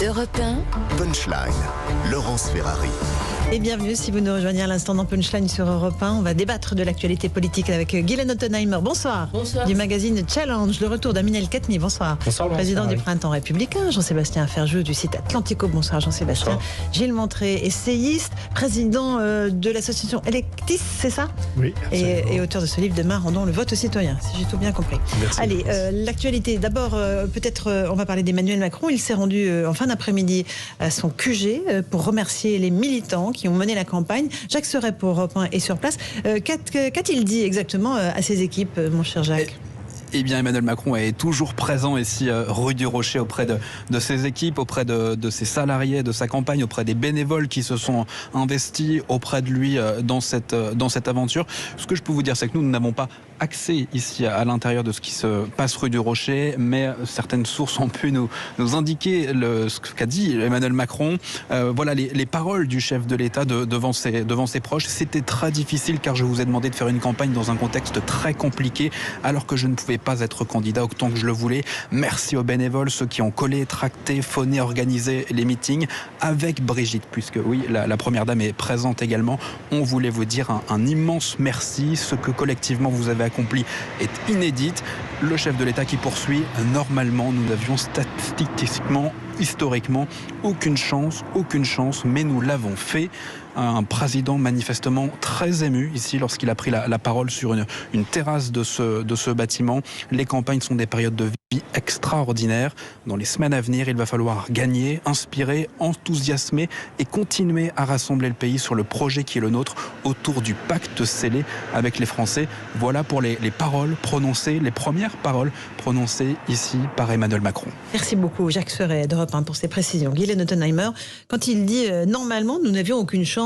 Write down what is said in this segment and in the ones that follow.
Europe 1. Punchline, Laurence Ferrari. Et bienvenue si vous nous rejoignez à l'instant dans Punchline sur Europe 1. On va débattre de l'actualité politique avec Guylaine Ottenheimer. Bonsoir. Bonsoir. Du magazine Challenge. Le retour d'Amin El-Khatmi. Bonsoir. Bonsoir. Président du Printemps républicain. Jean-Sébastien Ferjeux du site Atlantico. Bonsoir Jean-Sébastien. Bonsoir. Gilles Montré, essayiste, président de l'association Electis, c'est ça? Oui, et auteur de ce livre Demain, rendons le vote aux citoyens, si j'ai tout bien compris. Merci. Allez, l'actualité. D'abord, peut-être, on va parler d'Emmanuel Macron. Il s'est rendu en fin d'après-midi à son QG pour remercier les militants qui ont mené la campagne. Jacques Serret pour Europe 1 est sur place. Qu'a-t-il dit exactement à ses équipes, mon cher Jacques ? Eh bien, Emmanuel Macron est toujours présent ici, rue du Rocher, auprès de ses équipes, auprès de ses salariés, de sa campagne, auprès des bénévoles qui se sont investis auprès de lui dans cette aventure. Ce que je peux vous dire, c'est que nous n'avons pas accès ici à l'intérieur de ce qui se passe rue du Rocher, mais certaines sources ont pu nous indiquer ce qu'a dit Emmanuel Macron. Voilà les paroles du chef de l'État devant ses proches. C'était très difficile car je vous ai demandé de faire une campagne dans un contexte très compliqué alors que je ne pouvais pas être candidat autant que je le voulais. Merci aux bénévoles, ceux qui ont collé, tracté, phoné, organisé les meetings avec Brigitte, puisque oui, la première dame est présente également. On voulait vous dire un immense merci. Ce que collectivement vous avez accompli est inédit. Le chef de l'État qui poursuit, normalement, nous n'avions statistiquement, historiquement, aucune chance, mais nous l'avons fait. Un président manifestement très ému ici lorsqu'il a pris la parole sur une terrasse de ce bâtiment. Les campagnes sont des périodes de vie extraordinaires. Dans les semaines à venir, il va falloir gagner, inspirer, enthousiasmer et continuer à rassembler le pays sur le projet qui est le nôtre autour du pacte scellé avec les Français. Voilà pour les paroles prononcées, les premières paroles prononcées ici par Emmanuel Macron. Merci beaucoup Jacques Serret d'Europe 1 pour ces précisions. Guylaine Ottenheimer, quand il dit normalement nous n'avions aucune chance,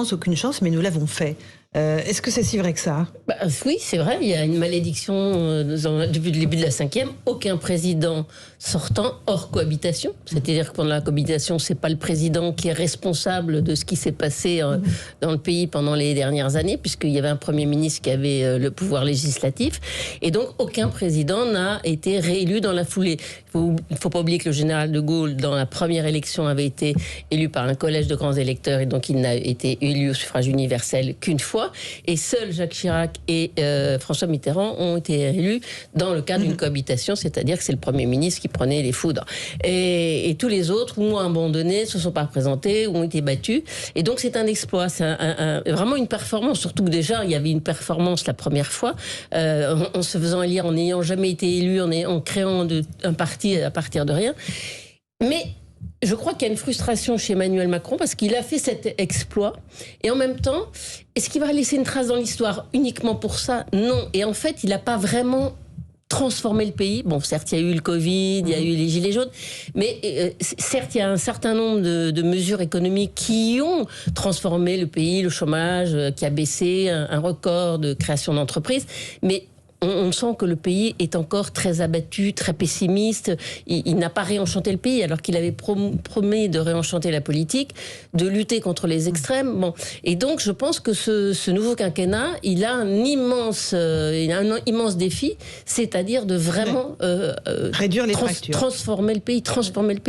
mais nous l'avons fait. Est-ce que c'est si vrai que ça ? Oui, c'est vrai, il y a une malédiction depuis le début de la 5e. Aucun président sortant hors cohabitation. C'est-à-dire que pendant la cohabitation, c'est pas le président qui est responsable de ce qui s'est passé dans le pays pendant les dernières années, puisqu'il y avait un Premier ministre qui avait le pouvoir législatif. Et donc, aucun président n'a été réélu dans la foulée. Il ne faut pas oublier que le général de Gaulle, dans la première élection, avait été élu par un collège de grands électeurs, et donc il n'a été élu au suffrage universel qu'une fois. Et seuls Jacques Chirac et François Mitterrand ont été élus dans le cadre d'une cohabitation, c'est-à-dire que c'est le Premier ministre qui prenait les foudres. Et tous les autres ont abandonné, ne se sont pas présentés, ont été battus. Et donc c'est un exploit, c'est vraiment une performance. Surtout que déjà, il y avait une performance la première fois, en se faisant élire, en n'ayant jamais été élu, en créant un parti à partir de rien. Mais je crois qu'il y a une frustration chez Emmanuel Macron parce qu'il a fait cet exploit et en même temps, est-ce qu'il va laisser une trace dans l'histoire uniquement pour ça ? Non. Et en fait, il n'a pas vraiment transformé le pays. Bon, certes, il y a eu le Covid, il y a eu les Gilets jaunes, mais certes, il y a un certain nombre de mesures économiques qui ont transformé le pays, le chômage qui a baissé, un record de création d'entreprises, mais on sent que le pays est encore très abattu, très pessimiste. Il n'a pas réenchanté le pays alors qu'il avait promis de réenchanter la politique, de lutter contre les extrêmes. Bon. Et donc je pense que ce nouveau quinquennat, il a un immense défi, c'est-à-dire de vraiment réduire les fractures, transformer le pays.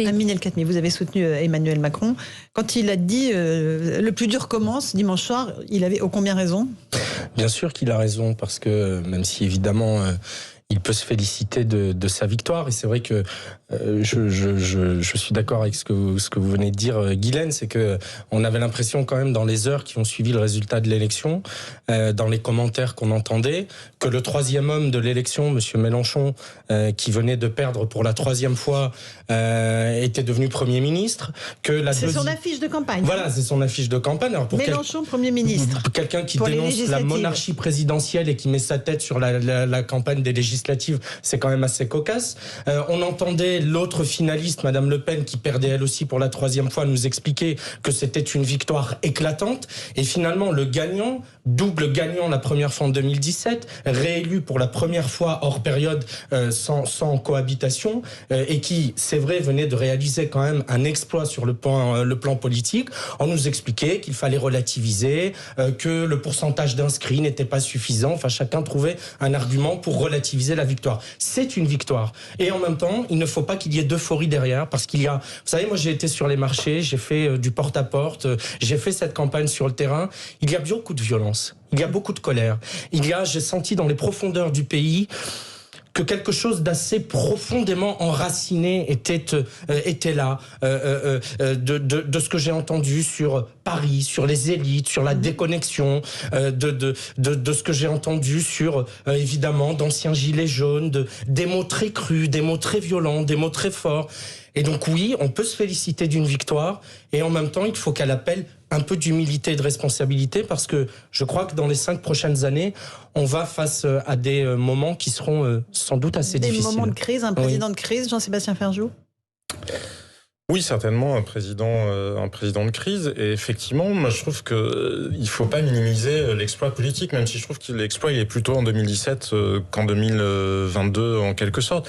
Amin El-Khatmi, vous avez soutenu Emmanuel Macron. Quand il a dit le plus dur commence dimanche soir, il avait ô combien raison ? Bien sûr qu'il a raison, parce que même si évidemment il peut se féliciter de sa victoire, et c'est vrai que je suis d'accord avec ce que vous venez de dire, Guylaine, c'est que on avait l'impression quand même dans les heures qui ont suivi le résultat de l'élection, dans les commentaires qu'on entendait, que le troisième homme de l'élection, Monsieur Mélenchon, qui venait de perdre pour la troisième fois, était devenu Premier ministre. C'est son affiche de campagne. Voilà, c'est son affiche de campagne. Alors pour Mélenchon, Premier ministre. Quelqu'un qui dénonce la monarchie présidentielle et qui met sa tête sur la campagne des législatives, c'est quand même assez cocasse. On entendait l'autre finaliste, Madame Le Pen, qui perdait elle aussi pour la troisième fois, nous expliquer que c'était une victoire éclatante. Et finalement, le gagnant, double gagnant la première fois en 2017, réélu pour la première fois hors période, sans cohabitation, et qui, c'est vrai, venait de réaliser quand même un exploit sur le plan politique. On nous expliquait qu'il fallait relativiser, que le pourcentage d'inscrits n'était pas suffisant. Enfin, chacun trouvait un argument pour relativiser la victoire. C'est une victoire. Et en même temps, il ne faut pas qu'il y ait d'euphorie derrière, parce qu'il y a... Vous savez, moi j'ai été sur les marchés, j'ai fait du porte-à-porte, j'ai fait cette campagne sur le terrain. Il y a beaucoup de violence, il y a beaucoup de colère. J'ai senti dans les profondeurs du pays que quelque chose d'assez profondément enraciné était là, de ce que j'ai entendu sur Paris, sur les élites, sur la déconnexion, de ce que j'ai entendu sur, évidemment, d'anciens gilets jaunes, des mots très crus, des mots très violents, des mots très forts. Et donc oui, on peut se féliciter d'une victoire, et en même temps, il faut qu'elle appelle un peu d'humilité et de responsabilité, parce que je crois que dans les 5 prochaines années, on va face à des moments qui seront sans doute assez difficiles. Des moments de crise, un président de crise, Jean-Sébastien Ferjou ? Oui, certainement un président de crise. Et effectivement, moi je trouve que il faut pas minimiser l'exploit politique, même si je trouve que l'exploit il est plutôt en 2017 qu'en 2022 en quelque sorte.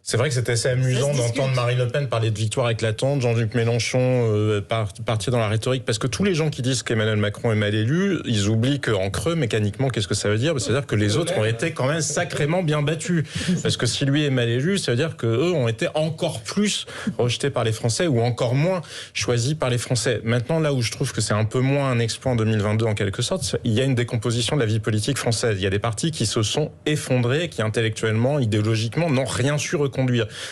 C'est vrai que c'était assez amusant d'entendre Marine Le Pen parler de victoire éclatante, Jean-Luc Mélenchon partir dans la rhétorique, parce que tous les gens qui disent qu'Emmanuel Macron est mal élu, ils oublient qu'en creux, mécaniquement, qu'est-ce que ça veut dire ? C'est-à-dire que les autres ont été quand même sacrément bien battus. Parce que si lui est mal élu, ça veut dire qu'eux ont été encore plus rejetés par les Français, ou encore moins choisis par les Français. Maintenant, là où je trouve que c'est un peu moins un exploit en 2022 en quelque sorte, il y a une décomposition de la vie politique française. Il y a des partis qui se sont effondrés, qui intellectuellement, idéologiquement, n'ont rien su reconduire.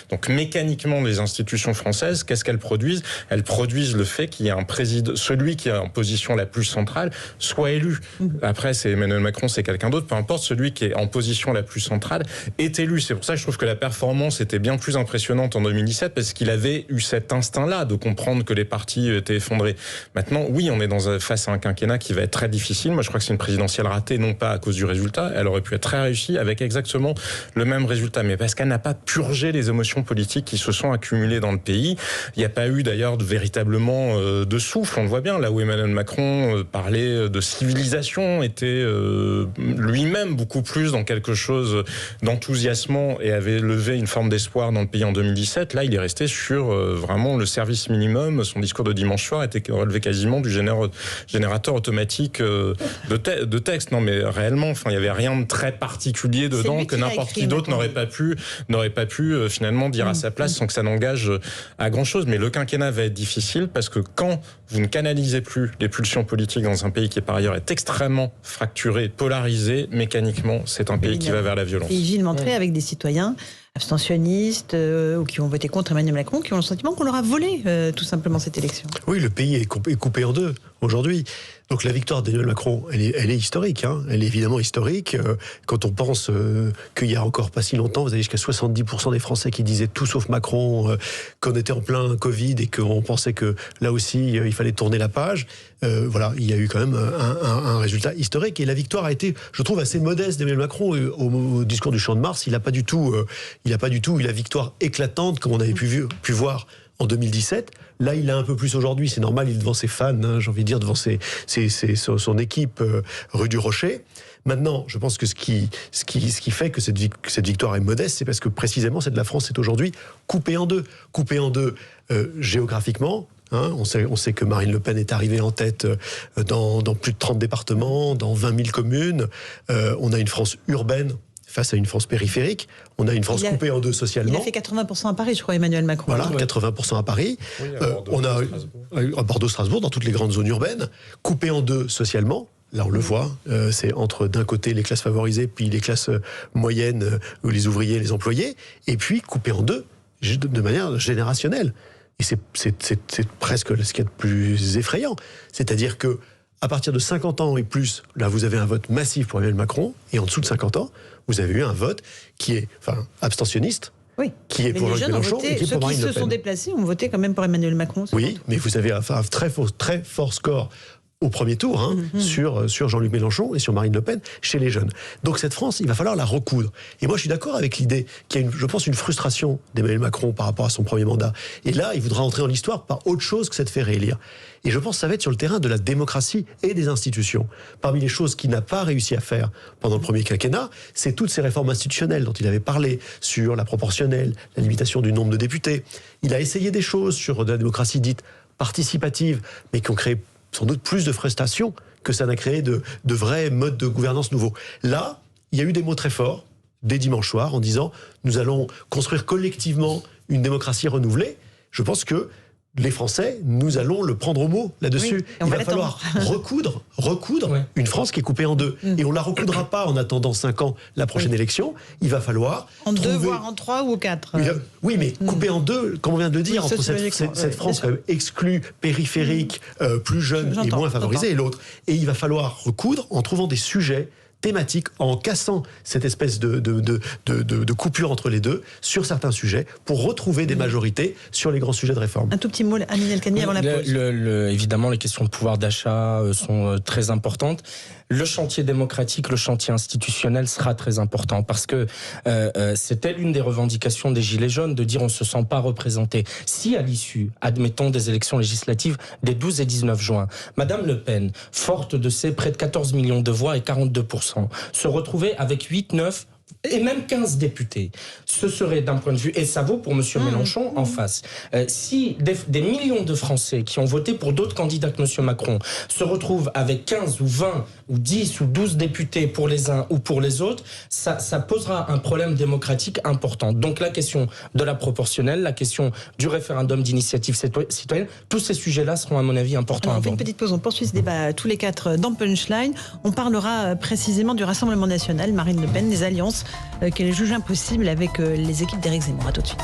Donc mécaniquement, les institutions françaises, qu'est-ce qu'elles produisent ? Elles produisent le fait qu'il y ait un président, celui qui est en position la plus centrale, soit élu. Après, c'est Emmanuel Macron, c'est quelqu'un d'autre, peu importe, celui qui est en position la plus centrale est élu. C'est pour ça que je trouve que la performance était bien plus impressionnante en 2017, parce qu'il avait eu cet instinct-là de comprendre que les partis étaient effondrés. Maintenant, oui, on est face à un quinquennat qui va être très difficile. Moi, je crois que c'est une présidentielle ratée, non pas à cause du résultat, elle aurait pu être très réussie avec exactement le même résultat, mais parce qu'elle n'a pas purgé les émotions politiques qui se sont accumulées dans le pays. Il n'y a pas eu d'ailleurs véritablement de souffle, on le voit bien, là où Emmanuel Macron parlait de civilisation, était lui-même beaucoup plus dans quelque chose d'enthousiasmant et avait levé une forme d'espoir dans le pays en 2017. Là, il est resté sur vraiment le service minimum. Son discours de dimanche soir était relevé quasiment du générateur automatique de texte. Non, mais réellement, il n'y avait rien de très particulier dedans que n'importe qui d'autre n'aurait pas pu finalement dire à sa place sans que ça n'engage à grand chose. Mais le quinquennat va être difficile, parce que quand vous ne canalisez plus les pulsions politiques dans un pays qui par ailleurs est extrêmement fracturé, polarisé, mécaniquement, c'est un pays qui va vers la violence. Et Gilles Montré, avec des citoyens abstentionnistes ou qui ont voté contre Emmanuel Macron, qui ont le sentiment qu'on leur a volé tout simplement cette élection. Oui, le pays est coupé en deux aujourd'hui. Donc la victoire d'Emmanuel Macron, elle est historique. Hein. Elle est évidemment historique. Quand on pense qu'il y a encore pas si longtemps, vous avez jusqu'à 70% des Français qui disaient tout sauf Macron, qu'on était en plein Covid et qu'on pensait que là aussi il fallait tourner la page. Voilà, il y a eu quand même un résultat historique. Et la victoire a été, je trouve, assez modeste d'Emmanuel Macron. Au discours du Champ de Mars, il n'a pas du tout eu la victoire éclatante comme on avait pu voir en 2017. Là, il a un peu plus aujourd'hui, c'est normal, il est devant ses fans, hein, j'ai envie de dire, devant son équipe rue du Rocher. Maintenant, je pense que ce qui fait que cette victoire est modeste, c'est parce que précisément, la France est aujourd'hui coupée en deux. Coupée en deux géographiquement. Hein, on sait que Marine Le Pen est arrivée en tête dans plus de 30 départements, dans 20 000 communes. On a une France urbaine face à une France périphérique. On a une France coupée en deux socialement. Il a fait 80% à Paris, je crois, Emmanuel Macron. Voilà, 80% à Paris. Oui, on a à Bordeaux-Strasbourg, dans toutes les grandes zones urbaines, coupée en deux socialement. Là, on le voit, c'est entre d'un côté les classes favorisées, puis les classes moyennes, les ouvriers, les employés, et puis coupée en deux de manière générationnelle. Et c'est presque ce qu'il y a de plus effrayant. C'est-à-dire que à partir de 50 ans et plus, là, vous avez un vote massif pour Emmanuel Macron, et en dessous de 50 ans, vous avez eu un vote qui est abstentionniste, qui est pour Jean-Luc Mélenchon et qui est pour Marine Le Pen. Ceux qui se sont déplacés ont voté quand même pour Emmanuel Macron. Oui, mais vous avez un très fort score au premier tour sur Jean-Luc Mélenchon et sur Marine Le Pen chez les jeunes. Donc cette France, il va falloir la recoudre. Et moi, je suis d'accord avec l'idée qu'il y a, je pense, une frustration d'Emmanuel Macron par rapport à son premier mandat. Et là, il voudra entrer dans l'histoire par autre chose que cette fait réélire. Et je pense que ça va être sur le terrain de la démocratie et des institutions. Parmi les choses qu'il n'a pas réussi à faire pendant le premier quinquennat, c'est toutes ces réformes institutionnelles dont il avait parlé, sur la proportionnelle, la limitation du nombre de députés. Il a essayé des choses sur de la démocratie dite participative, mais qui ont créé sans doute plus de frustration que ça n'a créé de vrais modes de gouvernance nouveaux. Là, il y a eu des mots très forts dès dimanche soir en disant « Nous allons construire collectivement une démocratie renouvelée, je pense que les Français, nous allons le prendre au mot là-dessus. Oui, il va falloir recoudre une France qui est coupée en deux. Et on ne la recoudra pas en attendant 5 ans la prochaine élection. Il va falloir en 2, voire en 3 ou 4. Oui, mais coupée en deux, comme on vient de le dire, entre cette France exclue, périphérique, plus jeune et moins favorisée, et l'autre. Et il va falloir recoudre en trouvant des sujets thématique, en cassant cette espèce de coupure entre les deux sur certains sujets pour retrouver des majorités sur les grands sujets de réforme. Un tout petit mot, Amine El-Khani, avant la pause. Évidemment, les questions de pouvoir d'achat sont très importantes. Le chantier démocratique, le chantier institutionnel sera très important parce que c'était l'une des revendications des Gilets jaunes de dire on ne se sent pas représenté. Si à l'issue, admettons, des élections législatives des 12 et 19 juin, Madame Le Pen, forte de ses près de 14 millions de voix et 42%, se retrouvait avec 8, 9 et même 15 députés. Ce serait d'un point de vue, et ça vaut pour M. Mélenchon en face. Si des millions de Français qui ont voté pour d'autres candidats que M. Macron se retrouvent avec 15 ou 20 ou 10 ou 12 députés pour les uns ou pour les autres, ça posera un problème démocratique important. Donc la question de la proportionnelle, la question du référendum d'initiative citoyenne, tous ces sujets-là seront à mon avis importants à voir. On fait une petite pause, on poursuit ce débat tous les 4 dans Punchline. On parlera précisément du Rassemblement national, Marine Le Pen, des alliances qu'elle juge impossibles avec les équipes d'Éric Zemmour. À tout de suite.